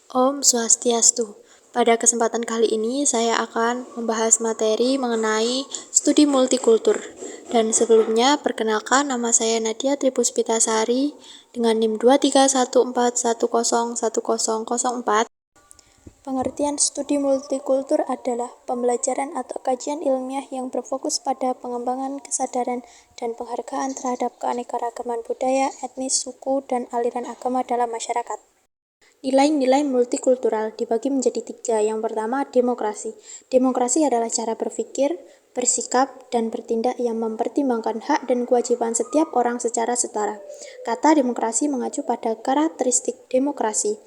Om Swastiastu. Pada kesempatan kali ini saya akan membahas materi mengenai studi multikultur. Dan sebelumnya perkenalkan, nama saya Nadia Tripuspitasari dengan NIM 23141010004. Pengertian studi multikultur adalah pembelajaran atau kajian ilmiah yang berfokus pada pengembangan kesadaran dan penghargaan terhadap keanekaragaman budaya, etnis, suku, dan aliran agama dalam masyarakat. Nilai-nilai multikultural dibagi menjadi tiga. Yang pertama, demokrasi. Demokrasi adalah cara berpikir, bersikap, dan bertindak yang mempertimbangkan hak dan kewajiban setiap orang secara setara. Kata demokrasi mengacu pada karakteristik demokrasi,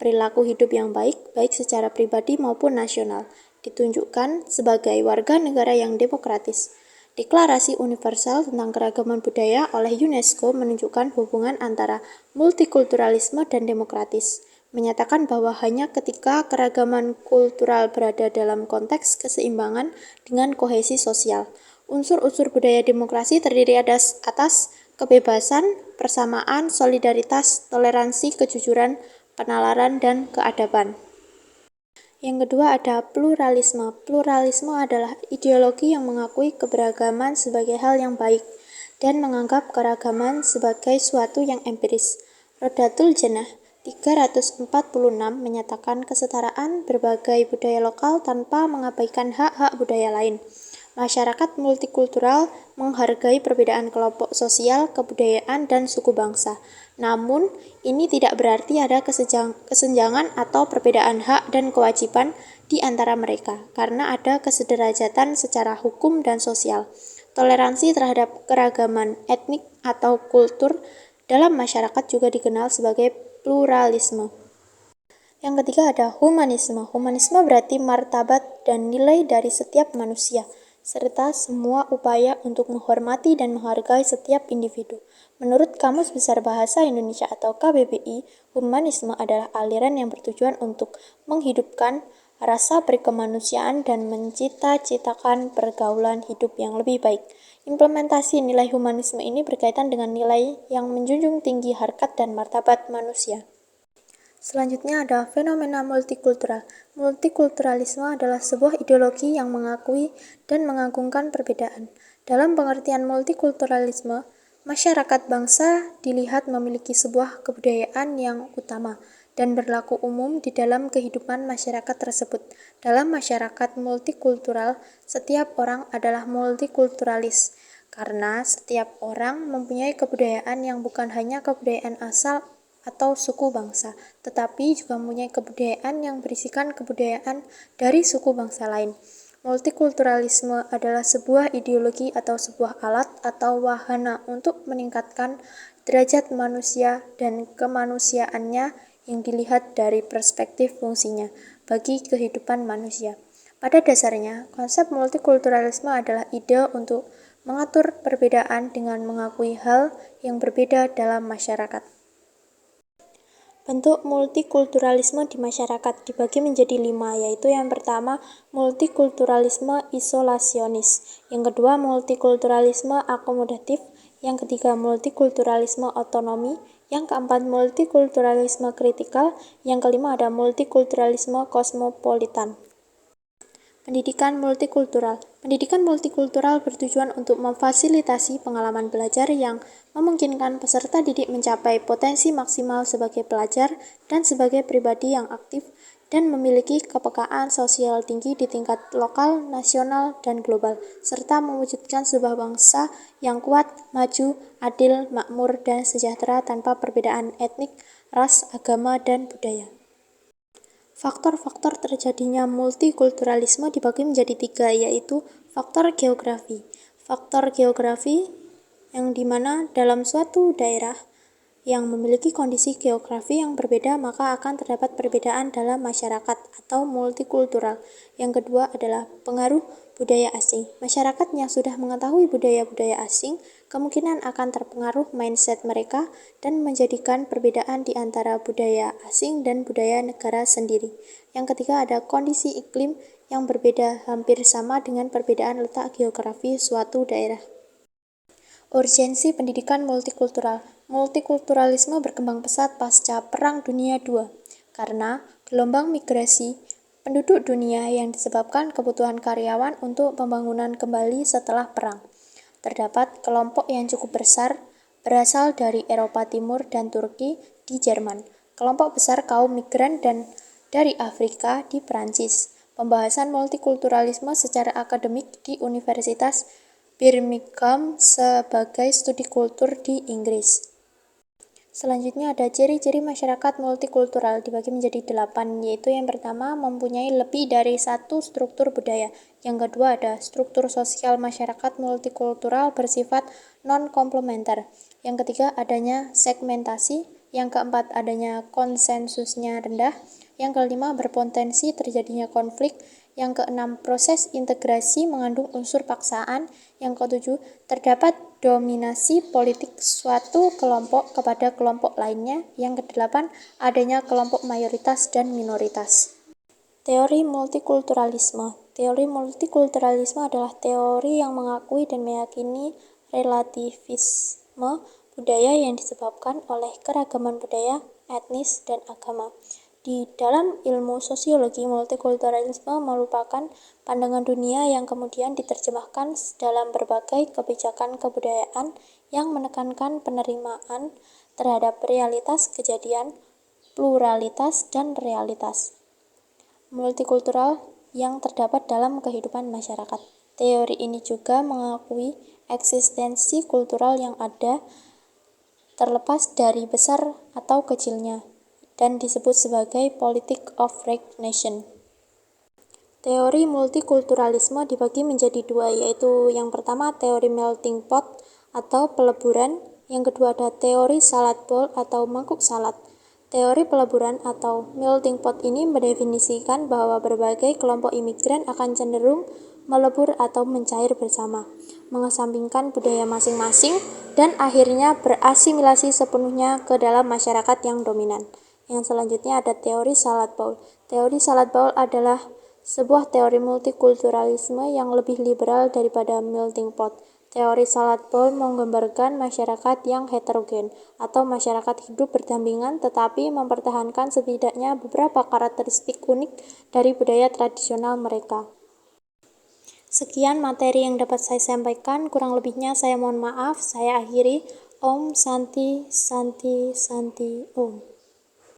perilaku hidup yang baik, baik secara pribadi maupun nasional, ditunjukkan sebagai warga negara yang demokratis. Deklarasi Universal tentang Keragaman Budaya oleh UNESCO menunjukkan hubungan antara multikulturalisme dan demokratis, menyatakan bahwa hanya ketika keragaman kultural berada dalam konteks keseimbangan dengan kohesi sosial. Unsur-unsur budaya demokrasi terdiri atas kebebasan, persamaan, solidaritas, toleransi, kejujuran, penalaran, dan keadaban. Yang kedua ada pluralisme. Pluralisme adalah ideologi yang mengakui keberagaman sebagai hal yang baik dan menganggap keragaman sebagai suatu yang empiris. Rodatul Jannah 346 menyatakan kesetaraan berbagai budaya lokal tanpa mengabaikan hak-hak budaya lain. Masyarakat multikultural menghargai perbedaan kelompok sosial, kebudayaan, dan suku bangsa. Namun, ini tidak berarti ada kesenjangan atau perbedaan hak dan kewajiban di antara mereka, karena ada kesederajatan secara hukum dan sosial. Toleransi terhadap keragaman etnik atau kultur dalam masyarakat juga dikenal sebagai pluralisme. Yang ketiga ada humanisme. Humanisme berarti martabat dan nilai dari setiap manusia, serta semua upaya untuk menghormati dan menghargai setiap individu. Menurut Kamus Besar Bahasa Indonesia atau KBBI, humanisme adalah aliran yang bertujuan untuk menghidupkan rasa perkemanusiaan dan mencita-citakan pergaulan hidup yang lebih baik. Implementasi nilai humanisme ini berkaitan dengan nilai yang menjunjung tinggi harkat dan martabat manusia. Selanjutnya ada fenomena multikultural. Multikulturalisme adalah sebuah ideologi yang mengakui dan mengagungkan perbedaan. Dalam pengertian multikulturalisme, masyarakat bangsa dilihat memiliki sebuah kebudayaan yang utama dan berlaku umum di dalam kehidupan masyarakat tersebut. Dalam masyarakat multikultural, setiap orang adalah multikulturalis karena setiap orang mempunyai kebudayaan yang bukan hanya kebudayaan asal atau suku bangsa, tetapi juga mempunyai kebudayaan yang berisikan kebudayaan dari suku bangsa lain. Multikulturalisme adalah sebuah ideologi atau sebuah alat atau wahana untuk meningkatkan derajat manusia dan kemanusiaannya yang dilihat dari perspektif fungsinya bagi kehidupan manusia. Pada dasarnya, konsep multikulturalisme adalah ide untuk mengatur perbedaan dengan mengakui hal yang berbeda dalam masyarakat. Bentuk multikulturalisme di masyarakat dibagi menjadi 5, yaitu yang pertama multikulturalisme isolasionis, yang kedua multikulturalisme akomodatif, yang ketiga multikulturalisme otonomi, yang keempat multikulturalisme kritikal, yang kelima ada multikulturalisme kosmopolitan. Pendidikan multikultural. Pendidikan multikultural bertujuan untuk memfasilitasi pengalaman belajar yang memungkinkan peserta didik mencapai potensi maksimal sebagai pelajar dan sebagai pribadi yang aktif dan memiliki kepekaan sosial tinggi di tingkat lokal, nasional, dan global, serta mewujudkan sebuah bangsa yang kuat, maju, adil, makmur, dan sejahtera tanpa perbedaan etnik, ras, agama, dan budaya. Faktor-faktor terjadinya multikulturalisme dibagi menjadi 3, yaitu faktor geografi. Faktor geografi yang dimana dalam suatu daerah yang memiliki kondisi geografi yang berbeda maka akan terdapat perbedaan dalam masyarakat atau multikultural. Yang kedua adalah pengaruh budaya asing. Masyarakat yang sudah mengetahui budaya-budaya asing kemungkinan akan terpengaruh mindset mereka dan menjadikan perbedaan di antara budaya asing dan budaya negara sendiri. Yang ketiga ada kondisi iklim yang berbeda hampir sama dengan perbedaan letak geografi suatu daerah. Urgensi pendidikan multikultural. Multikulturalisme berkembang pesat pasca Perang Dunia II, karena Gelombang migrasi penduduk dunia yang disebabkan kebutuhan karyawan untuk pembangunan kembali setelah perang. Terdapat kelompok yang cukup besar berasal dari Eropa Timur dan Turki di Jerman, kelompok besar kaum migran dan dari Afrika di Perancis. Pembahasan multikulturalisme secara akademik di Universitas Birmingham sebagai studi kultur di Inggris. Selanjutnya ada ciri-ciri masyarakat multikultural dibagi menjadi 8, yaitu yang pertama mempunyai lebih dari satu struktur budaya. Yang kedua ada struktur sosial masyarakat multikultural bersifat non-komplementer. Yang ketiga adanya segmentasi. Yang keempat adanya konsensusnya rendah. Yang kelima berpotensi terjadinya konflik. Yang keenam proses integrasi mengandung unsur paksaan. Yang ketujuh terdapat dominasi politik suatu kelompok kepada kelompok lainnya. Yang kedelapan, adanya kelompok mayoritas dan minoritas. Teori multikulturalisme. Teori multikulturalisme adalah teori yang mengakui dan meyakini relativisme budaya yang disebabkan oleh keragaman budaya, etnis, dan agama. Di dalam ilmu sosiologi, multikulturalisme merupakan pandangan dunia yang kemudian diterjemahkan dalam berbagai kebijakan kebudayaan yang menekankan penerimaan terhadap realitas kejadian, pluralitas, dan realitas multikultural yang terdapat dalam kehidupan masyarakat. Teori ini juga mengakui eksistensi kultural yang ada terlepas dari besar atau kecilnya dan disebut sebagai politic of recognition. Teori multikulturalisme dibagi menjadi dua, yaitu yang pertama teori melting pot atau peleburan, yang kedua ada teori salad bowl atau mangkuk salad. Teori peleburan atau melting pot ini mendefinisikan bahwa berbagai kelompok imigran akan cenderung melebur atau mencair bersama, mengesampingkan budaya masing-masing, dan akhirnya berasimilasi sepenuhnya ke dalam masyarakat yang dominan. Yang selanjutnya ada teori salad bowl. Teori salad bowl adalah sebuah teori multikulturalisme yang lebih liberal daripada melting pot. Teori salad bowl menggambarkan masyarakat yang heterogen atau masyarakat hidup berdampingan tetapi mempertahankan setidaknya beberapa karakteristik unik dari budaya tradisional mereka. Sekian materi yang dapat saya sampaikan, kurang lebihnya saya mohon maaf. Saya akhiri. Om Santi Santi Santi Om.